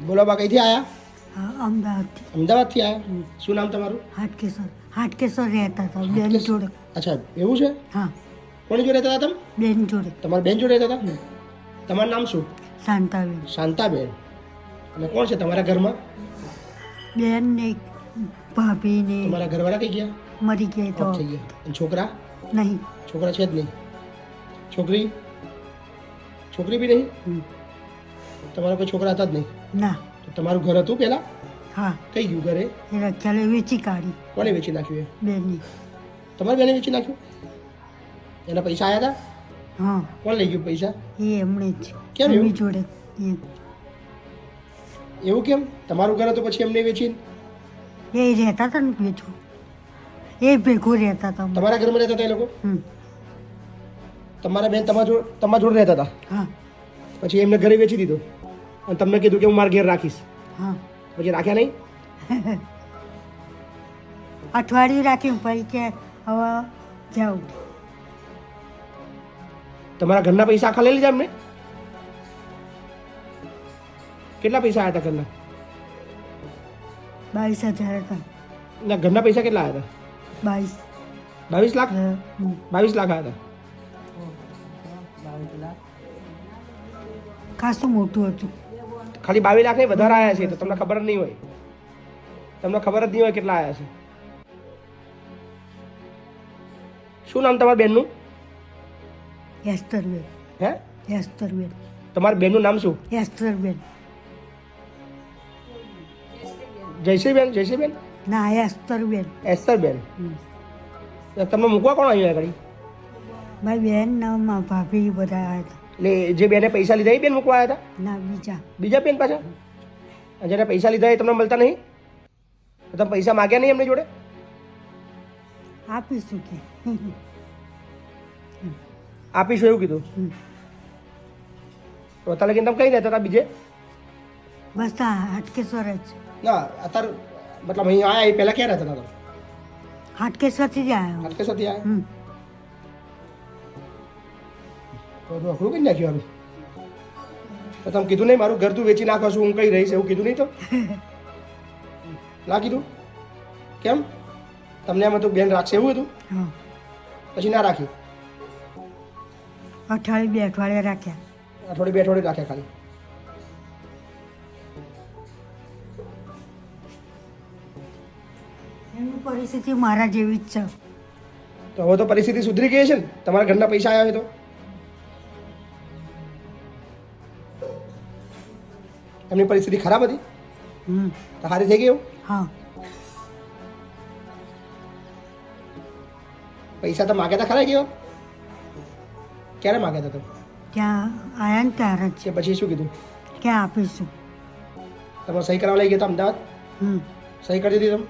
બોલો બા કઈથી આવ્યા? અમદાવાદથી. અમદાવાદથી આવ્યા. શું નામ તમારું? હાટકેશ્વર રહેતા હતા બેન જોડે. અચ્છા એવું છે. હા, કોની જોડે રહેતા હતા તમે? બેન જોડે. તમારા બેન જોડે રહેતા હતા. તમારું નામ શું? શાંતાબેન. શાંતાબેન. અને કોણ છે તમારા ઘરમાં? બેન ને ભાભી ને તમારા ઘરવાળા કઈ ગયા? મરી ગયા તો ઓફ થઈ ગયા. અને છોકરા? નહીં. છોકરા છે જ નહીં. છોકરી? છોકરી બી નહીં. તમારા કોઈ છોકરા હતા જ નહીં. ના. તો તમારું ઘર હતું પહેલા? હા, કઈ ગયું ઘરે? એ રખ્યાલે વેચી કાઢી કોને વેચી નાખ્યું? એ બેનની. તમારી બેને વેચી નાખ્યું? એના પૈસા આવ્યા હતા? હા, કોણ લઈ ગયું પૈસા? એ એમણે જ કેમ એવું? એમની જોડે એવું કેમ? તમારું ઘર હતું પછી એમને વેચીને? એ રહેતા હતા ને વેચવું. એ ભેગું રહેતા હતા. તમારા ઘરમાં રહેતા હતા એ લોકો? હમ. તમારા બેન તમારા જોડે રહેતા હતા, હા. પછી એમને ઘરે વેચી દીધો અને તમને કીધું કે હું મારા ઘેર રાખીશ. હા. પછી રાખ્યા નહીં? અઠવાડિયું રાખ્યું પછી કે હવે જાઉં. તમારા ઘરના પૈસા આખા લઈ લીધા એમને? કેટલા પૈસા આવ્યા હતા ઘરના? 22,000 હતા. ના, ઘરના પૈસા કેટલા આવ્યા હતા? 22. 22 લાખ? 22 લાખ આવ્યા હતા. ખાસું મોટું હતું. ખાલી 22 લાખ નહીં, વધારે આવ્યા છે તો તમને ખબર જ નહીં હોય. તમને ખબર જ નહીં હોય કેટલા આવ્યા છે. શું નામ તમારા બેનનું? એસ્તરબેન. હે? એસ્તરબેન. તમારા બેનનું નામ શું? એસ્તરબેન. જયશ્રીબેન? જયશ્રીબેન? ના, એસ્તરબેન. એસ્તરબેન. તમે મૂકવા કોણ આવ્યું આગળ? મારી બેન ને મારા ભાભી બધા આવ્યા હતા. એટલે જે બેને પૈસા લીધા એ બેન મૂકવા આવ્યા હતા? ના, બીજા. બીજા બેન પાછા? અને જેને પૈસા લીધા એ તમને મળતા નહીં? તો તમે પૈસા માગ્યા નહીં એમની જોડે? આપીશું કે. આપીશું એવું કીધું? તો અત્યારે લગીને તમે કઈ રહેતા હતા બીજે? બસ આ હાટકેશ્વર જ. ના, અત્યારે મતલબ અહીં આયા એ પહેલાં ક્યાં રહેતા હતા તમે? હાટકેશ્વરથી જ આવ્યો. હાટકેશ્વરથી આયા? તો અઘરું કરી નાખ્યું આનું. તો તમે કીધું નહીં મારું ઘર તું વેચી નાખો છું, હું કઈ રહીશ એવું કીધું નહીં તો? ના કીધું? કેમ? તમને એમ હતું બેન રાખશે એવું હતું? હા. પછી ના રાખી? અઠવાડિયે 2 અઠવાડિયા રાખ્યા. અઠવાડિયે 2 અઠવાડિયે રાખ્યા ખાલી? એમની પરિસ્થિતિ મારા જેવી જ છે. તો હવે તો પરિસ્થિતિ સુધરી ગઈ છે ને તમારા ઘરના પૈસા આવ્યા હોય તો? એમની પરિસ્થિતિ ખરાબ હતી તો સારી થઈ ગઈ એવું? હા. પૈસા તો માગ્યા હતા ખરા ગયો? ક્યારે માગ્યા હતા તમે? ત્યાં આવ્યા ને ત્યારે જ કે પછી શું કીધું? ક્યાં આપીશું. તમે સહી કરાવવા લઈ ગયા હતા અમદાવાદ? સહી કરી દીધી તમે?